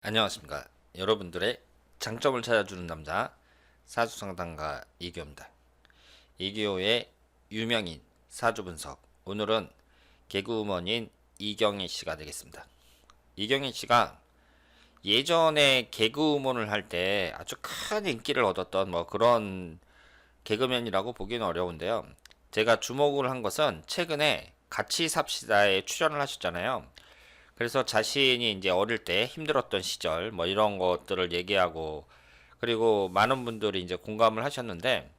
안녕하십니까. 여러분들의 장점을 찾아주는 남자 사주상담가 이기호입니다. 이기호의 유명인 사주분석, 오늘은 개그우먼인 이경희 씨가 되겠습니다. 이경희 씨가 예전에 개그우먼을 할 때 아주 큰 인기를 얻었던 그런 개그맨이라고 보기는 어려운데요. 제가 주목을 한 것은 최근에 같이 삽시다에 출연을 하셨잖아요. 그래서 자신이 이제 어릴 때 힘들었던 시절 이런 것들을 얘기하고, 그리고 많은 분들이 이제 공감을 하셨는데,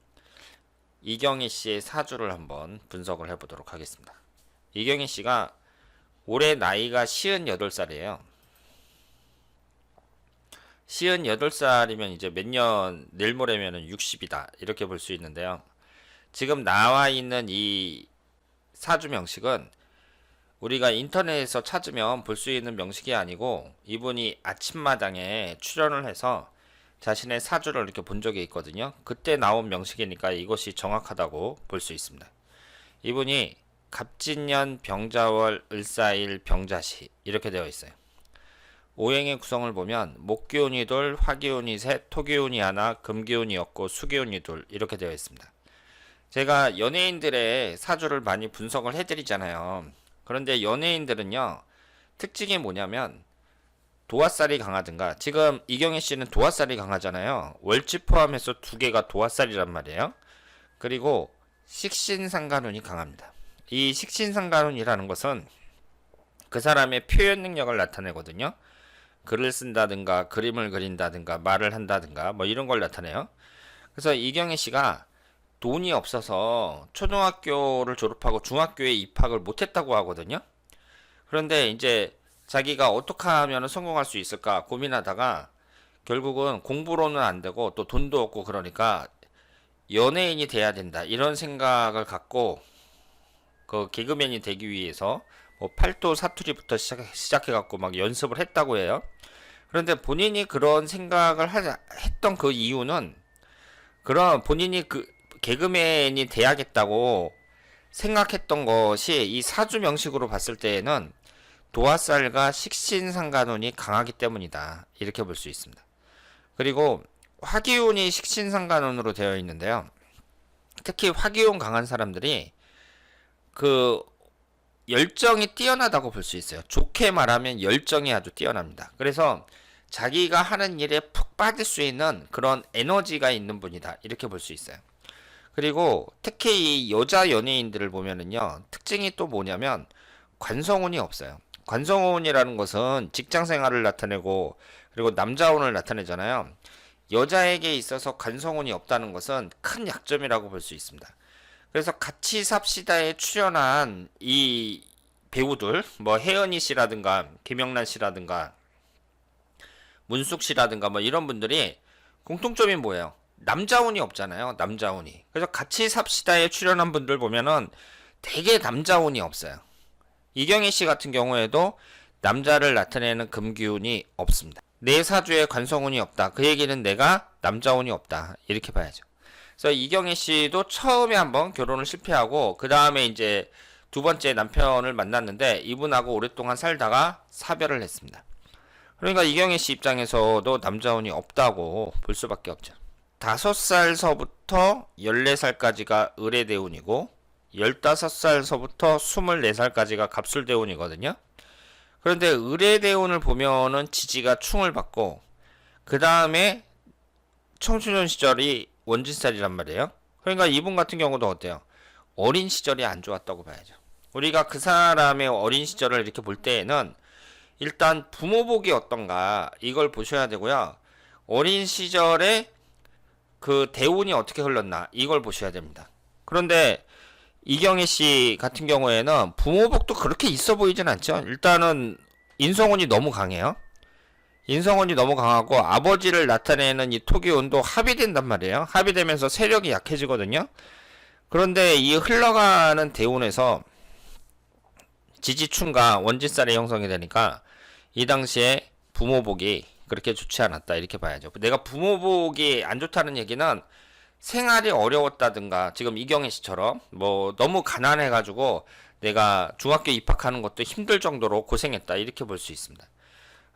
이경희 씨의 사주를 한번 분석을 해보도록 하겠습니다. 이경희 씨가 올해 나이가 58살이에요. 58살이면 이제 몇 년, 내일 모레면은 60이다 이렇게 볼 수 있는데요. 지금 나와 있는 이 사주 명식은 우리가 인터넷에서 찾으면 볼 수 있는 명식이 아니고, 이분이 아침마당에 출연을 해서 자신의 사주를 이렇게 본 적이 있거든요. 그때 나온 명식이니까 이것이 정확하다고 볼 수 있습니다. 이분이 갑진년 병자월 을사일 병자시 이렇게 되어 있어요. 오행의 구성을 보면 목기운이 둘, 화기운이 셋, 토기운이 하나, 금기운이 없고 수기운이 둘 이렇게 되어 있습니다. 제가 연예인들의 사주를 많이 분석을 해드리잖아요. 그런데 연예인들은요, 특징이 뭐냐면 도화살이 강하든가, 지금 이경희 씨는 도화살이 강하잖아요. 월지 포함해서 두 개가 도화살이란 말이에요. 그리고 식신상간운이 강합니다. 이 식신상간운이라는 것은 그 사람의 표현 능력을 나타내거든요. 글을 쓴다든가 그림을 그린다든가 말을 한다든가 이런 걸 나타내요. 그래서 이경희 씨가 돈이 없어서 초등학교를 졸업하고 중학교에 입학을 못했다고 하거든요. 그런데 이제 자기가 어떻게 하면 성공할 수 있을까 고민하다가 결국은 공부로는 안 되고 또 돈도 없고, 그러니까 연예인이 돼야 된다 이런 생각을 갖고 그 개그맨이 되기 위해서 팔도 사투리부터 시작해갖고 막 연습을 했다고 해요. 그런데 본인이 그런 생각을 했던 그 이유는, 그런 본인이 그 개그맨이 돼야겠다고 생각했던 것이 이 사주 명식으로 봤을 때에는 도화살과 식신상간운이 강하기 때문이다 이렇게 볼 수 있습니다. 그리고 화기운이 식신상간운으로 되어 있는데요. 특히 화기운 강한 사람들이 그 열정이 뛰어나다고 볼 수 있어요. 좋게 말하면 열정이 아주 뛰어납니다. 그래서 자기가 하는 일에 푹 빠질 수 있는 그런 에너지가 있는 분이다 이렇게 볼 수 있어요. 그리고 특히 이 여자 연예인들을 보면은요, 특징이 또 뭐냐면 관성운이 없어요. 관성운이라는 것은 직장 생활을 나타내고, 그리고 남자운을 나타내잖아요. 여자에게 있어서 관성운이 없다는 것은 큰 약점이라고 볼 수 있습니다. 그래서 같이 삽시다에 출연한 이 배우들, 혜은이 씨라든가 김영란 씨라든가 문숙 씨라든가 이런 분들이 공통점이 뭐예요? 남자운이 없잖아요. 남자운이. 그래서 같이 삽시다에 출연한 분들 보면은 되게 남자운이 없어요. 이경희 씨 같은 경우에도 남자를 나타내는 금기운이 없습니다. 내 사주에 관성운이 없다. 그 얘기는 내가 남자운이 없다. 이렇게 봐야죠. 그래서 이경희 씨도 처음에 한번 결혼을 실패하고, 그 다음에 이제 두 번째 남편을 만났는데 이분하고 오랫동안 살다가 사별을 했습니다. 그러니까 이경희 씨 입장에서도 남자운이 없다고 볼 수밖에 없죠. 5살서부터 14살까지가 을의대운이고 15살서부터 24살까지가 갑술대운이거든요. 그런데 을의대운을 보면은 지지가 충을 받고, 그 다음에 청소년 시절이 원진살이란 말이에요. 그러니까 이분 같은 경우도 어때요? 어린 시절이 안 좋았다고 봐야죠. 우리가 그 사람의 어린 시절을 이렇게 볼 때에는 일단 부모복이 어떤가 이걸 보셔야 되고요. 어린 시절에 그 대운이 어떻게 흘렀나 이걸 보셔야 됩니다. 그런데 이경희 씨 같은 경우에는 부모복도 그렇게 있어 보이진 않죠. 일단은 인성운이 너무 강해요. 인성운이 너무 강하고 아버지를 나타내는 이 토기운도 합이 된단 말이에요. 합이 되면서 세력이 약해지거든요. 그런데 이 흘러가는 대운에서 지지충과 원진살이 형성이 되니까 이 당시에 부모복이 그렇게 좋지 않았다 이렇게 봐야죠. 내가 부모복이 안 좋다는 얘기는 생활이 어려웠다든가, 지금 이경희 씨처럼 너무 가난해가지고 내가 중학교 입학하는 것도 힘들 정도로 고생했다 이렇게 볼 수 있습니다.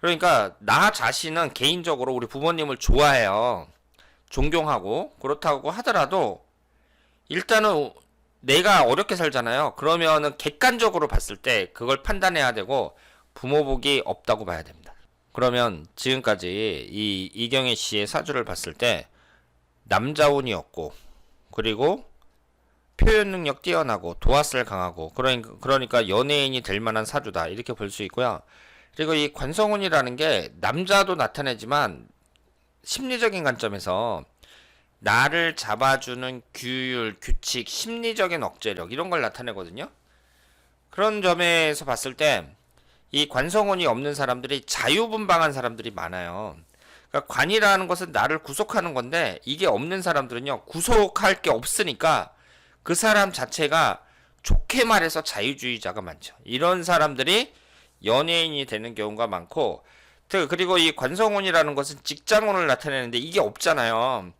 그러니까 나 자신은 개인적으로 우리 부모님을 좋아해요. 존경하고 그렇다고 하더라도 일단은 내가 어렵게 살잖아요. 그러면은 객관적으로 봤을 때 그걸 판단해야 되고 부모 복이 없다고 봐야 됩니다. 그러면 지금까지 이 이경희 씨의 사주를 봤을 때 남자운이었고 그리고 표현 능력 뛰어나고 도화살 강하고 그러니까 연예인이 될 만한 사주다 이렇게 볼 수 있고요. 그리고 이 관성운이라는 게 남자도 나타내지만 심리적인 관점에서 나를 잡아주는 규율, 규칙, 심리적인 억제력 이런 걸 나타내거든요. 그런 점에서 봤을 때 이 관성운이 없는 사람들이 자유분방한 사람들이 많아요. 그러니까 관이라는 것은 나를 구속하는 건데 이게 없는 사람들은요 구속할 게 없으니까 그 사람 자체가 좋게 말해서 자유주의자가 많죠. 이런 사람들이 연예인이 되는 경우가 많고 그리고 이 관성운이라는 것은 직장운을 나타내는데 이게 없잖아요.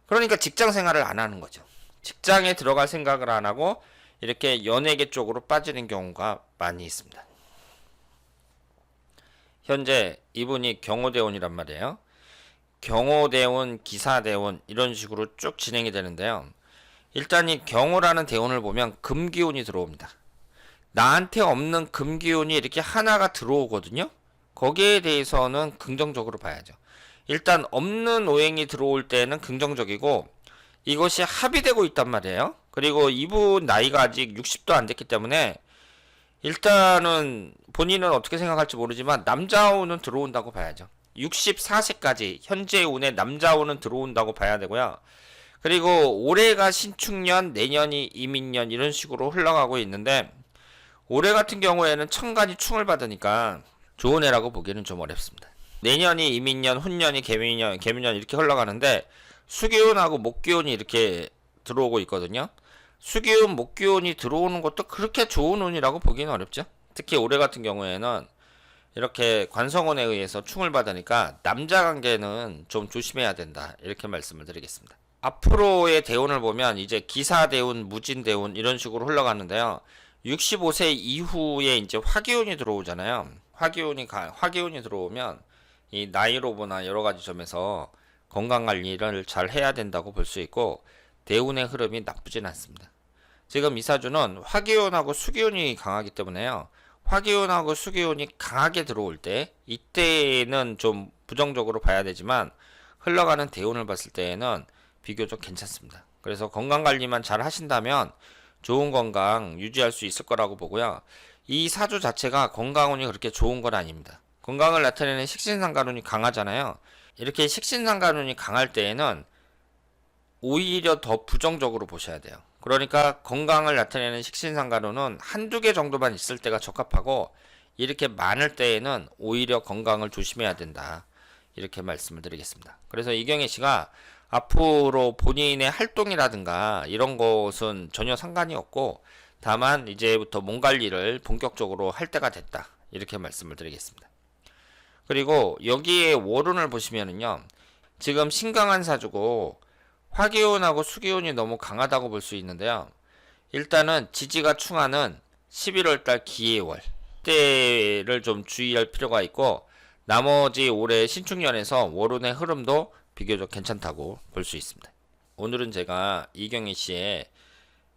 그러니까 직장 생활을 안 하는 거죠. 직장에 들어갈 생각을 안 하고 이렇게 연예계 쪽으로 빠지는 경우가 많이 있습니다. 현재 이분이 경호대원이란 말이에요. 경호대원, 기사대원 이런 식으로 쭉 진행이 되는데요. 일단 이 경호라는 대원을 보면 금기운이 들어옵니다. 나한테 없는 금기운이 이렇게 하나가 들어오거든요. 거기에 대해서는 긍정적으로 봐야죠. 일단 없는 오행이 들어올 때는 긍정적이고 이것이 합의되고 있단 말이에요. 그리고 이분 나이가 아직 60도 안 됐기 때문에 일단은 본인은 어떻게 생각할지 모르지만 남자운은 들어온다고 봐야죠. 64세까지 현재 운에 남자운은 들어온다고 봐야 되고요. 그리고 올해가 신축년, 내년이 이민년 이런 식으로 흘러가고 있는데 올해 같은 경우에는 천간이 충을 받으니까 좋은 해라고 보기는 좀 어렵습니다. 내년이 이민년, 훈년이 개미년 이렇게 흘러가는데 수기운하고 목기운이 이렇게 들어오고 있거든요. 수기운, 목기운이 들어오는 것도 그렇게 좋은 운이라고 보기는 어렵죠. 특히 올해 같은 경우에는 이렇게 관성운에 의해서 충을 받으니까 남자 관계는 좀 조심해야 된다 이렇게 말씀을 드리겠습니다. 앞으로의 대운을 보면 이제 기사대운, 무진대운 이런 식으로 흘러가는데요. 65세 이후에 이제 화기운이 들어오잖아요. 화기운이 들어오면 이 나이로보나 여러 가지 점에서 건강 관리를 잘 해야 된다고 볼 수 있고 대운의 흐름이 나쁘진 않습니다. 지금 이 사주는 화기운하고 수기운이 강하기 때문에요. 화기운하고 수기운이 강하게 들어올 때 이때는 좀 부정적으로 봐야 되지만 흘러가는 대운을 봤을 때에는 비교적 괜찮습니다. 그래서 건강 관리만 잘 하신다면 좋은 건강 유지할 수 있을 거라고 보고요. 이 사주 자체가 건강운이 그렇게 좋은 건 아닙니다. 건강을 나타내는 식신상간운이 강하잖아요. 이렇게 식신상간운이 강할 때에는 오히려 더 부정적으로 보셔야 돼요. 그러니까 건강을 나타내는 식신상간운은 한두 개 정도만 있을 때가 적합하고 이렇게 많을 때에는 오히려 건강을 조심해야 된다. 이렇게 말씀을 드리겠습니다. 그래서 이경희 씨가 앞으로 본인의 활동이라든가 이런 것은 전혀 상관이 없고 다만 이제부터 몸 관리를 본격적으로 할 때가 됐다. 이렇게 말씀을 드리겠습니다. 그리고 여기에 월운을 보시면은요. 지금 신강한 사주고 화기운하고 수기운이 너무 강하다고 볼 수 있는데요. 일단은 지지가 충하는 11월달 기해월 때를 좀 주의할 필요가 있고 나머지 올해 신축년에서 월운의 흐름도 비교적 괜찮다고 볼 수 있습니다. 오늘은 제가 이경희 씨의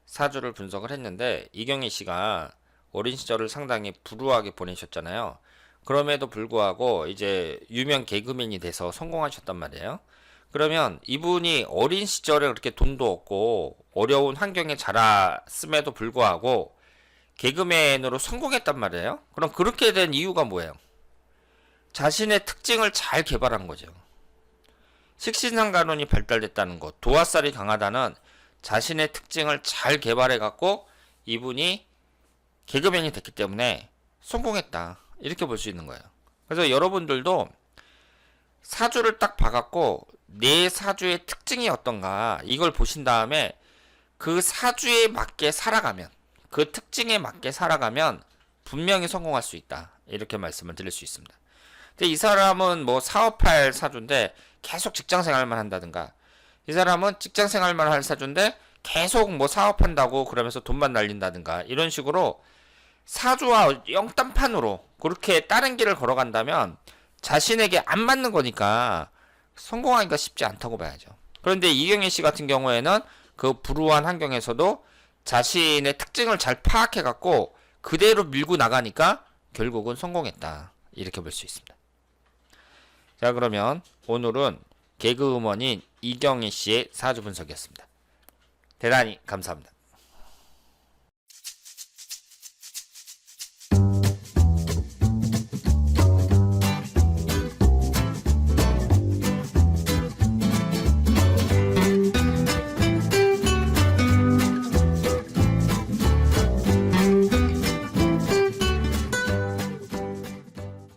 사주를 분석을 했는데 이경희 씨가 어린 시절을 상당히 불우하게 보내셨잖아요. 그럼에도 불구하고 이제 유명 개그맨이 돼서 성공하셨단 말이에요. 그러면 이분이 어린 시절에 그렇게 돈도 없고 어려운 환경에 자랐음에도 불구하고 개그맨으로 성공했단 말이에요. 그럼 그렇게 된 이유가 뭐예요? 자신의 특징을 잘 개발한 거죠. 식신상간운이 발달됐다는 것, 도화살이 강하다는 자신의 특징을 잘 개발해 갖고 이분이 개그맨이 됐기 때문에 성공했다. 이렇게 볼 수 있는 거예요. 그래서 여러분들도 사주를 딱 봐갖고 내 사주의 특징이 어떤가 이걸 보신 다음에 그 사주에 맞게 살아가면 그 특징에 맞게 살아가면 분명히 성공할 수 있다. 이렇게 말씀을 드릴 수 있습니다. 근데 이 사람은 뭐 사업할 사주인데 계속 직장 생활만 한다든가 이 사람은 직장 생활만 할 사주인데 계속 뭐 사업한다고 그러면서 돈만 날린다든가 이런 식으로 사주와 영단판으로 그렇게 다른 길을 걸어간다면 자신에게 안 맞는 거니까 성공하기가 쉽지 않다고 봐야죠. 그런데 이경희 씨 같은 경우에는 그 불우한 환경에서도 자신의 특징을 잘 파악해 갖고 그대로 밀고 나가니까 결국은 성공했다. 이렇게 볼 수 있습니다. 자, 그러면 오늘은 개그우먼인 이경희 씨의 사주 분석이었습니다. 대단히 감사합니다.